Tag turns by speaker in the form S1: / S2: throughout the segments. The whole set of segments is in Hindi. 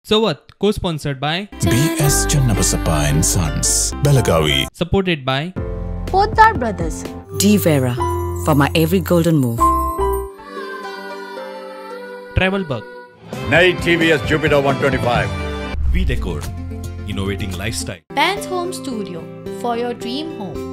S1: So What, co-sponsored by
S2: B.S. Channabasappa and Sons, Belagavi.
S1: Supported by
S3: Poddar Brothers.
S4: D. Vera, for my every golden move.
S1: Travel Bug.
S5: नई TVS Jupiter 125.
S6: V-Decor, innovating lifestyle.
S3: Ben's Home Studio, for your dream home.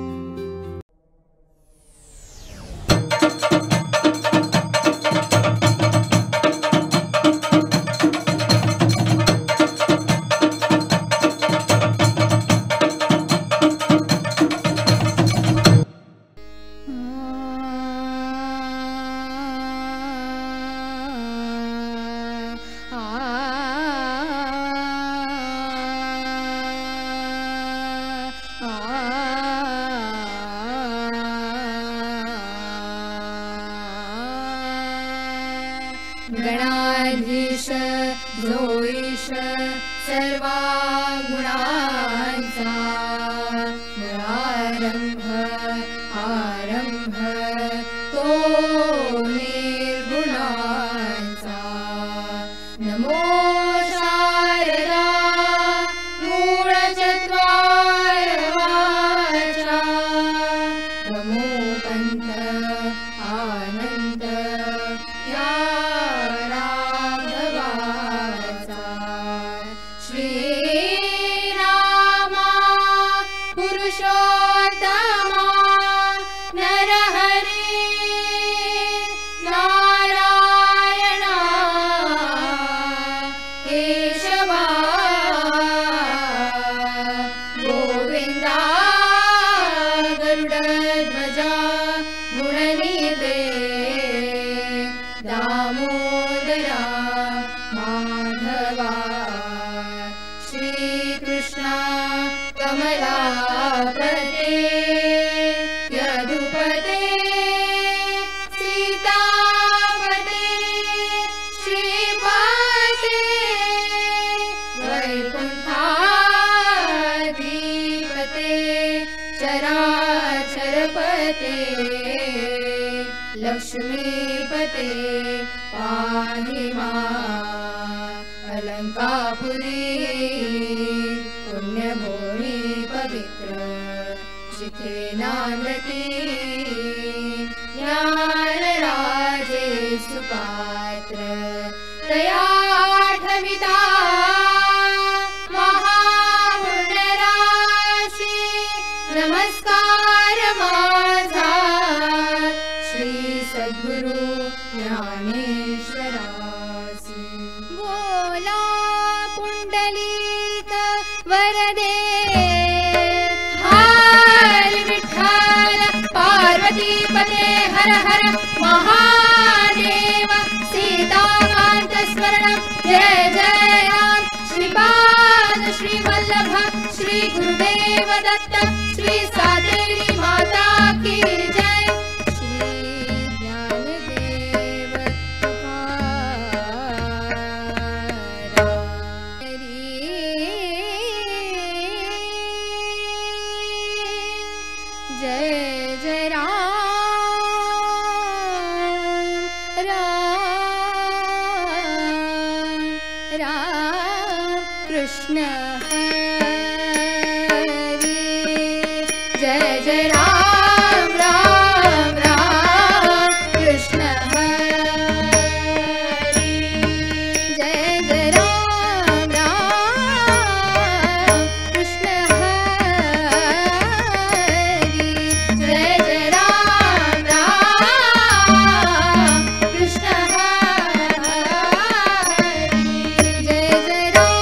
S7: गणाधीश जोईश सर्वा गुणांचा मुळारंभ आरंभ तो निर्गुणांचा नमो शारदा मूळचत्वार वाचा नमो पंथ आनंद या श्रीरामा पुरुषोत्तमा नरहरि नारायणा केशवा गोविंदा गरुडध्वजा गुणनिधे दामोदरा माधवा श्रीकृष्णा कमलापते यदुपते सीतापते श्रीपते वैकुण्ठाधिपते चराचरपते लक्ष्मीपते पाहि मां अलंकापुरी पुण्यभूमि पवित्र जिथे नांदती ज्ञानराजे सुपात्र तया ठविता महापुण्यराशी नमस्कार माझा श्री सद्गुरु ज्ञानेश्वरासी बोला पुंडलिक वरदे हर विठ्ठल पार्वतीपते हर हर महादेव सीताकांत स्मरण जय जय राम श्रीपाद श्री वल्लभ श्री गुरुदेव दत्त श्री सातेरी माता की जय श्री ज्ञानदेव जय जय राम राम राम कृष्ण हरि जय जय राम राम राम कृष्ण हरि जय जय राम राम कृष्ण हरि जय जय राम राम कृष्ण हरि जय जय राम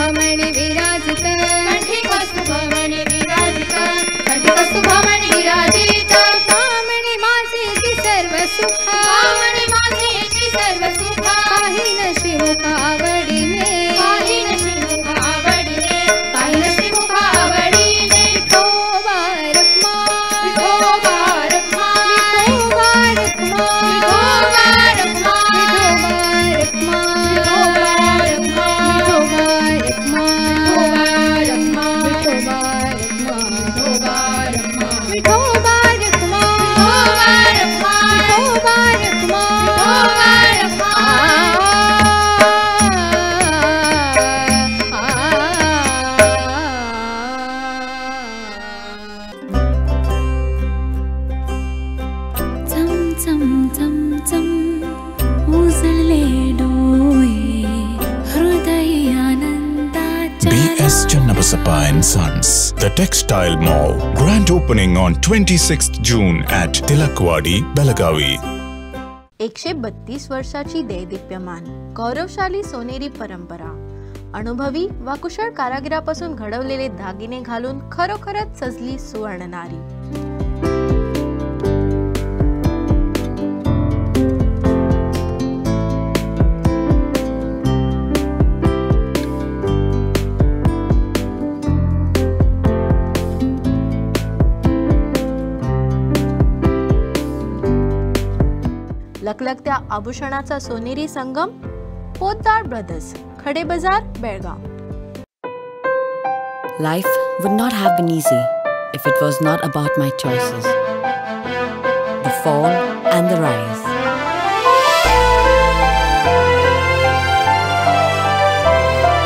S7: कौस्तुभमणि विराजित कंठी कौस्तुभमणि विराजित कंठी कौस्तुभमणि विराजित कामणे माझेची सर्व सुखा कामणे माझेची सर्व सुखा काही न श्रीमुख आवडीने काही न श्रीमुख आवडीने काही न श्रीमुख आवडीने Vithoba Rakhma Vithoba Rakhma Vithoba Rakhma Vithoba Rakhma Vithoba Rakhma Vithoba Rakhma Vithoba Rakhma Vithoba Rakhma Vithoba Rakhma Vithoba Rakhma
S2: B.S. Channabasappa and Sons, The Textile Mall. Grand opening on 26th June at Tilakwadi, Belagavi.
S3: 132 वर्षाची देदीप्यमान गौरवशाली सोनेरी परंपरा, अनुभवी व कुशळ कारागिरापासून घडवलेले दागिने घालून खरोखरच सजली सुवर्ण नारी. लखलखत्या आभूषणाचा सोनेरी संगम, पोद्दार ब्रदर्स, खडे बाजार, Belgaum.
S4: Life would not have been easy if it was not about my choices. The fall and the rise.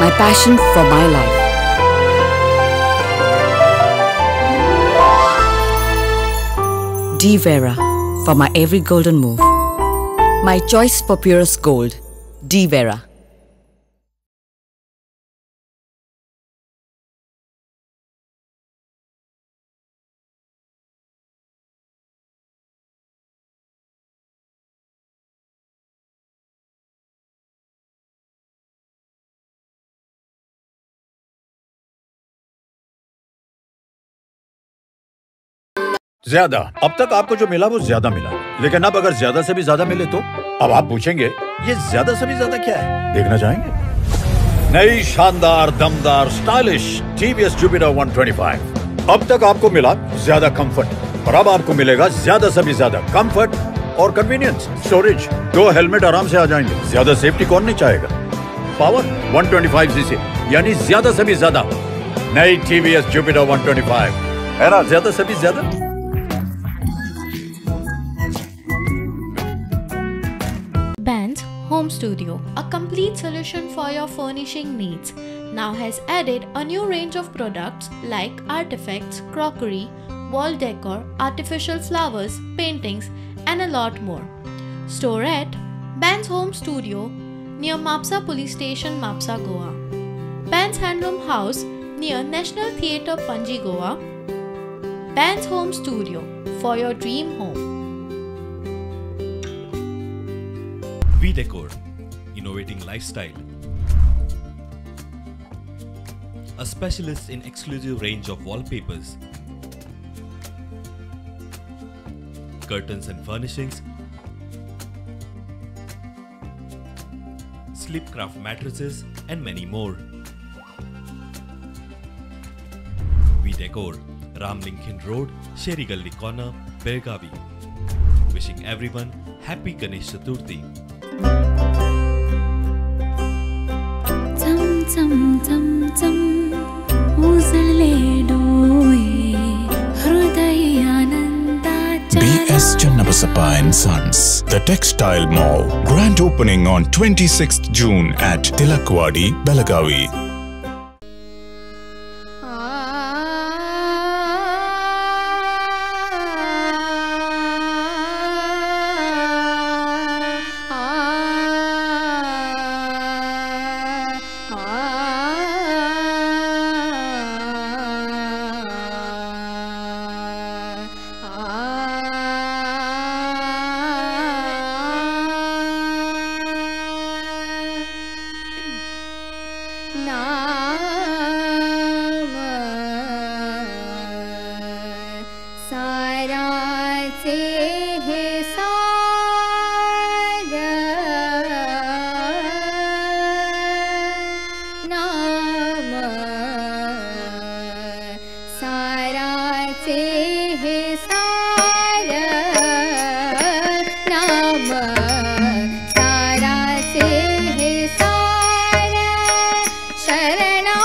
S4: My passion for my life. D. Vera for my every golden move. My choice for purest gold. D. Vera.
S5: ज्यादा, अब तक आपको जो मिला वो ज्यादा मिला, लेकिन अब अगर ज्यादा से भी ज्यादा मिले तो अब आप पूछेंगे ये ज्यादा से भी ज्यादा क्या है? देखना चाहेंगे? नई शानदार दमदार स्टाइलिश टीवीएस जुपिटर 125। अब तक आपको मिला ज्यादा कंफर्ट और अब आपको मिलेगा ज्यादा से भी ज्यादा कंफर्ट और कन्वीनियंस, स्टोरेज। 2 हेलमेट आराम से आ जाएंगे। ज्यादा सेफ्टी कौन नहीं चाहेगा? पावर 125 सीसी यानी ज्यादा से भी ज्यादा। नई टीवीएस जुपिटर 125 है ना, ज्यादा से भी ज्यादा।
S3: Ben's Home Studio, a complete solution for your furnishing needs, now has added a new range of products like artifacts, crockery, wall decor, artificial flowers, paintings, and a lot more. Store at Ben's Home Studio near Mapsa Police Station, Mapsa, Goa. Ben's Handloom House near National Theatre, Panji, Goa. Ben's Home Studio for your dream home.
S6: We Decor, innovating lifestyle. A specialist in exclusive range of wallpapers, curtains and furnishings, slipcraft mattresses and many more. We Decor, Ram Lincoln Road, Sheri Galli Corner, Belgavi. Wishing everyone happy Ganesh Chaturthi.
S2: B.S. Channabasappa and Sons, The Textile Mall. Grand opening on 26th June at Tilakwadi, Belagavi.
S7: नाम साराचे हे सार नाम साराचे हे सार नाम साराचे हे सार शरणा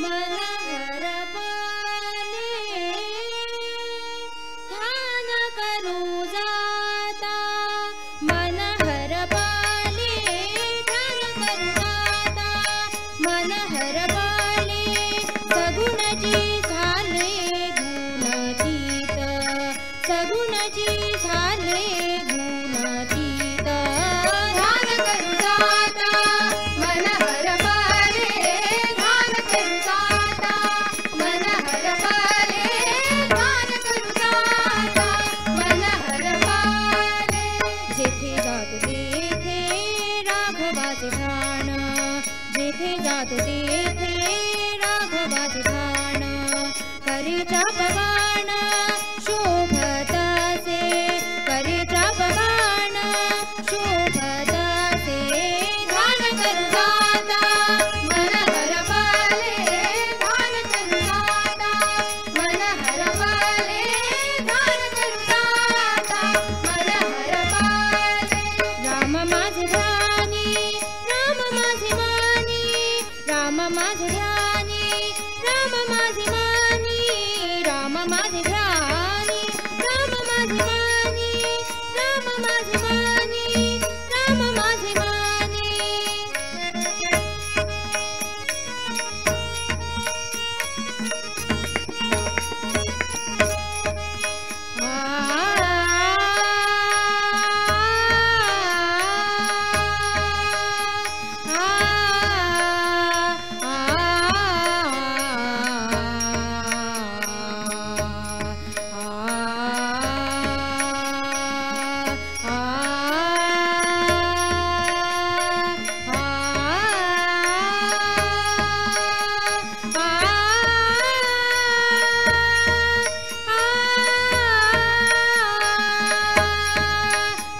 S7: मन हर पाले ध्यान करू जाता मन हर पाले ध्यान करू जाता मन हर पाले सगुणची झाले गुणातीत सगुणची झाले गुणातीत ध्यान करू जाता मन हर पाले ध्यान करू जाता मन हर पाले ध्यान करू जाता मन हर पाले जेथे जातो तेथे राघवाचे ध्यान जेथे जातो तेथे राघवाचे ध्यान करीचा पवान शोभतसे करीचा पवान शोभतसे ध्यान करू जाता मन हर पाले ध्यान करू जाता मन हर पाले ध्यान करू जाता मन हर पाले राम माझे ध्यानी राम माझे मानी राम माझे ध्यानी राम माझे मानी राम माझे ध्यानी राम माझे मानी राम माझे मानी राम माझे मानी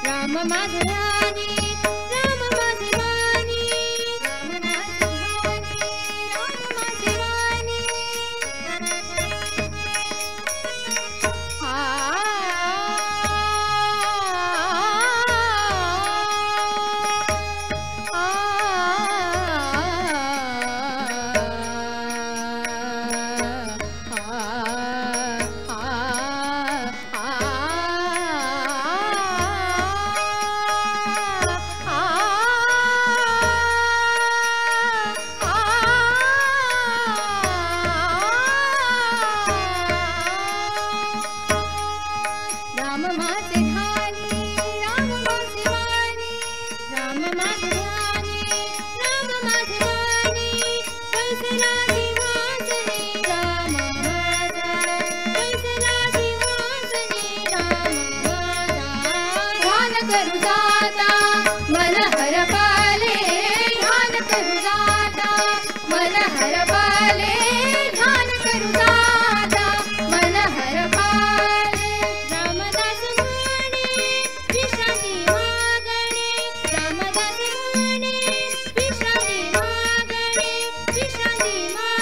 S7: राम माझे ध्यानी राम माझे मानी राम माझे ध्यानी राम माझे मानी राम माझे ध्यानी राम माझे मानी राम माझे ध्यानी राम माझे मानी कैसला दिवासनी राम माझा कैसला दिवासनी राम माझा ध्यान करू जाता मन हर पाले ध्यान करू जाता मन हर पाले ध्यान करू जाता मन हर पाले रामदास म्हणे विश्रांती मागणे रामदास म्हणे विश्रांती मागणे विश्रांती मागणे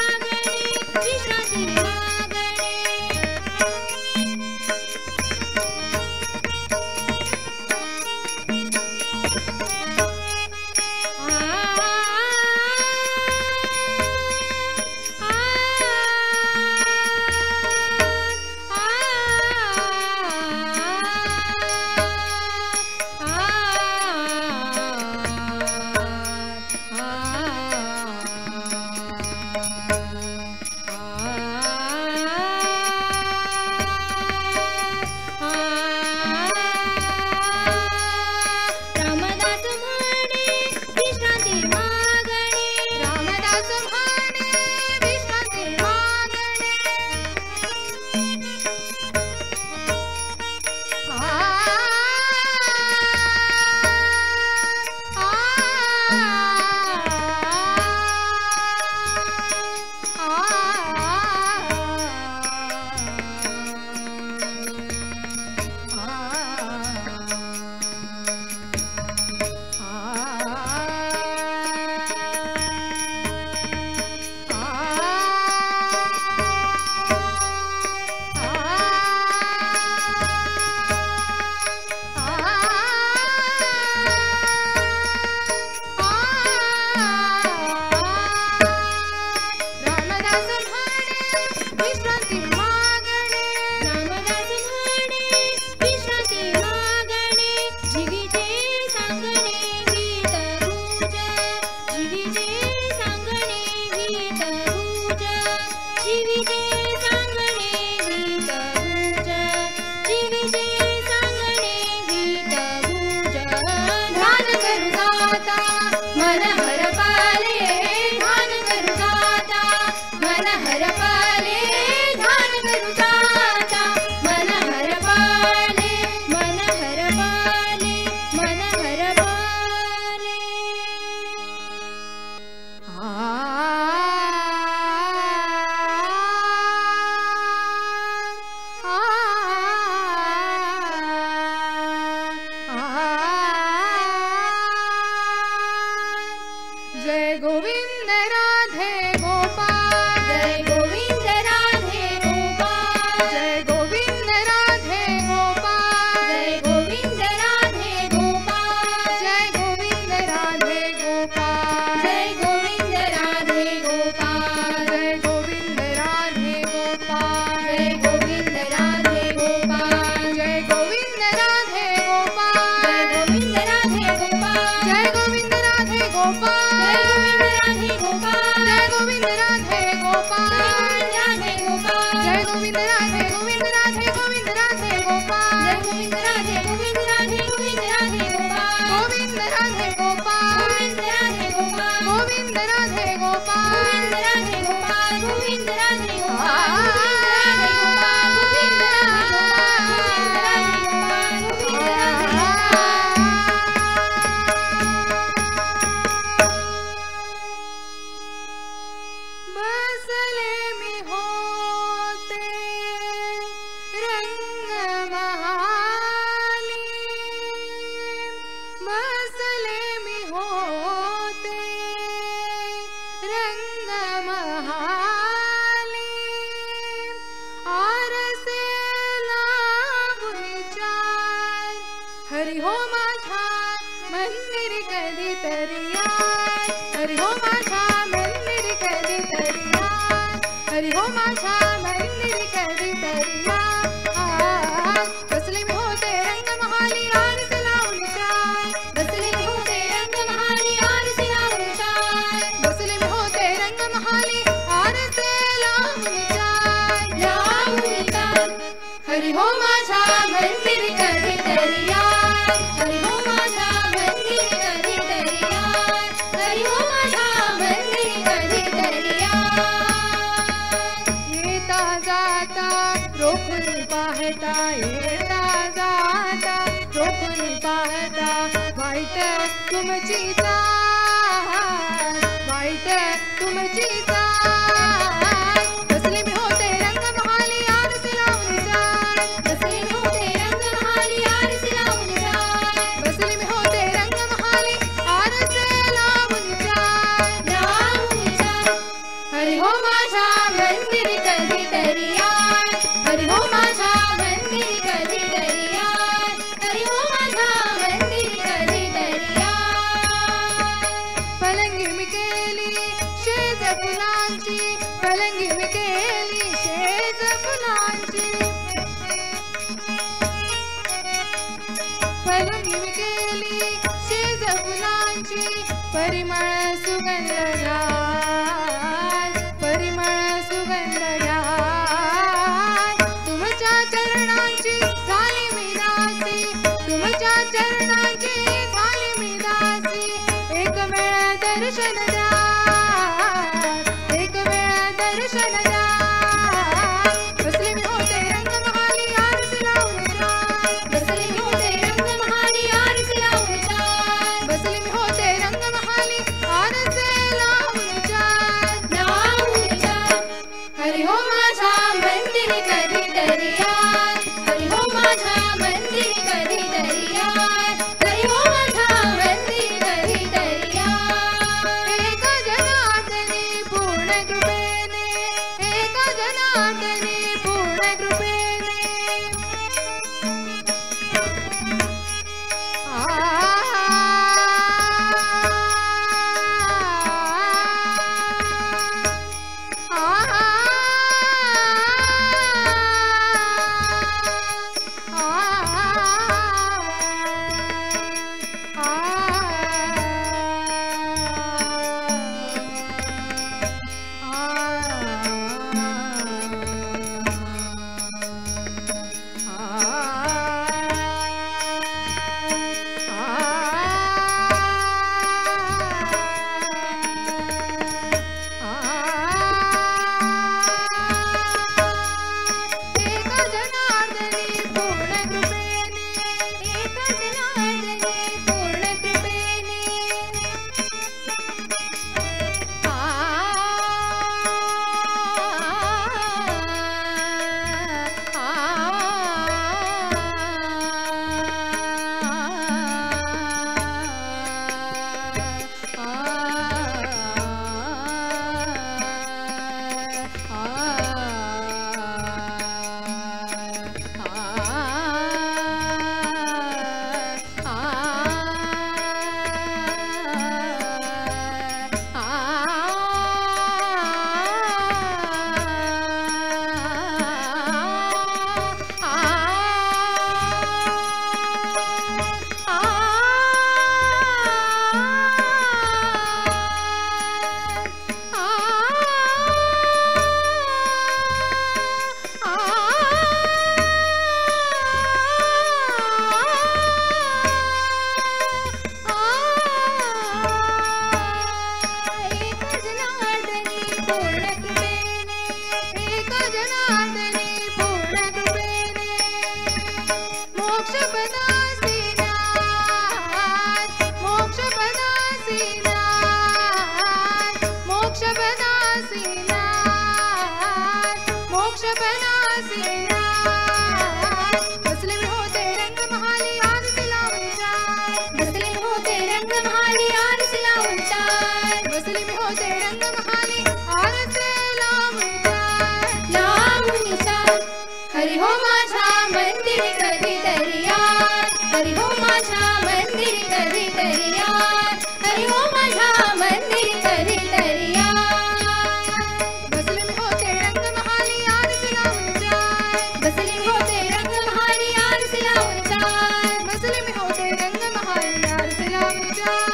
S7: गोविंद राधे गोपाल जय गोविंद राधे गोपाल जय गोविंद राधे गोपाल जय गोविंद राधे गोपाल जय गोविंद राधे गोपाल जय गोविंद राधे गोपाल जय गोविंद राधे गोपाल जय गोविंद राधे गोपाल जय गोविंद राधे गोपाल जय गोविंद राधे गोपाल जय गोविंद राधे गोपाल जय गोविंद राधे गोविंद राधे गोविंद राधे गोपाल जय गोविंद राधे गोविंद राधे गोविंद राधे गोपाल गोविंद राधे गोपाल गोविंद राधे गोपाल गोविंद राधे गोपाल गोविंद राधे गोपाल गोविंद राधे गोपाल बसले मी होते रंग महाली बसले मी होते रंग महाली आरसे लागून चाल हरी हो माझा मंदिर कधी तरी याय हरी हो माझा मंदिर कधी तरी याय हरी हो माझा मंदिर कधी तरी याय बसले मी होते रंग महाली आरसे लावून चाल बसले मी होते रंग महाली आरसे लावून चाल बसले मी होते रंग महाली आरसे लावून चाल हरी हो माझा मंदिर कधी तरी याय हरी हो माझा मंदिर कधी तरी याय हरी हो माझा मंदिर कधी तरी याय येता जाता रोखून पाहता येता जाता रोखून पाहता वाईट तुमची चाल वाईट तुमची चाल बसले मी होते रंग महाली आरसे लावून चाल बसले मी होते रंग महाली आरसे लावून चाल बसले मी होते रंग महाली आरसे लावून चाल हरी हो माझा मंदिर कधी तरी याय हरी हो माझा मंदिर कधी तरी याय हरी हो माझा मंदिर कधी तरी याय पलंगी मी केली शेज फुलांची पलंगी मी केली शेज फुलांची पलंगी मी केली शेज फुलांची परिमळ सुगंध घ्याल परिमळ सुगंध घ्याल तुमच्या चरणांची झाली मी दासी तुमच्या चरणांची झाली मी दासी एक वेळ दर्शन द्या एक वेळ दर्शन द्या बसले मी होते रंग महाली आरसे लावून चाल बसले मी होते रंग महाली आरसे लावून चाल बसले मी होते रंग महाली आरसे लावून चाल हरी हो माझा मंदिर कधी तरी याय हरी हो माझा मंदिर कधी तरी याय हरी हो माझा मंदिर कधी तरी याय एका जनार्दनी पूर्ण कृपेने एका जनार्दनी पूर्ण कृपेने बसले में होते रंग महाली याद सिलावन चार, बसले में होते रंग महाली याद सिलावन चार, बसले में होते रंग महाली याद सिलावन चार. हरि हो माझा मंदिर कधी तरिया, हरि हो माझा मंदिर कधी तरिया, हरि हो माझा मंदिर कधी तरिया. बसले में होते रंग महाली याद सिलावन चार, बसले में होते रंग महाली याद सिलावन चार, बसले में होते रंग महाली याद सिलावन चार,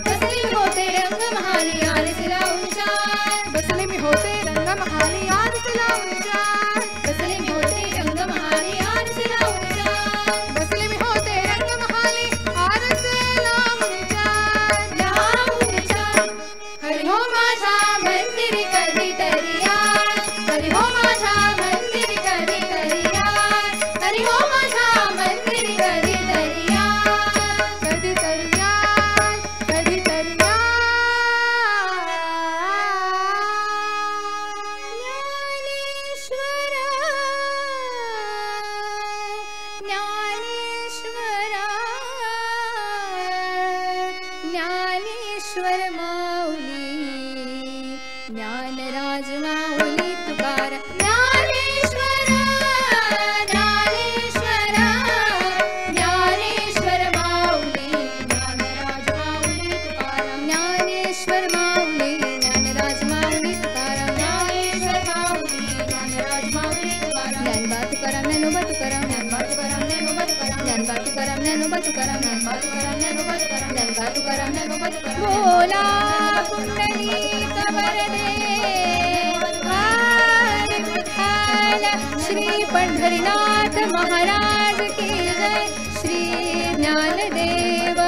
S7: बसले में होते रंग महाली याद सिलावन चार, बसले में होते रंग महाली याद सिलावन चार, बसले में होते रंग महाली याद सिलावन चार, बसले में होते रंग महाली याद सिलावन चार. हरि हो माझा मंदिर कधी तरिया, हरि हो माझा मंदिर कधी तरिया, हरि हो माझा मंदिर कधी तरिया, कधी तरिया, कधी तरिया. ज्ञानेश्वर माऊली, ज्ञानराज माऊली तुकाराम. ज्ञानेश्वर, ज्ञानेश्वर, ज्ञानेश्वर माऊली, ज्ञानराज माऊली तुकाराम. ज्ञानेश्वर माऊली, ज्ञानराज माऊली तुकाराम. ज्ञानेश्वर माऊली, ज्ञानराज माऊली तुकाराम. ज्ञानबा तुकाराम, ज्ञानोबा तुकाराम, ज्ञानबा तुकाराम, ज्ञानोबा तुकाराम, ज्ञानबा तुकाराम, ज्ञानोबा तुकाराम, ज्ञानबा तुकाराम, ज्ञानोबा तुकाराम, ज्ञानबा तुकाराम, ज्ञानोबा तुकाराम. बोला पुंडलिक वरदे हरी विठ्ठल. श्री पंढरीनाथ महाराज की जय. श्री ज्ञानदेव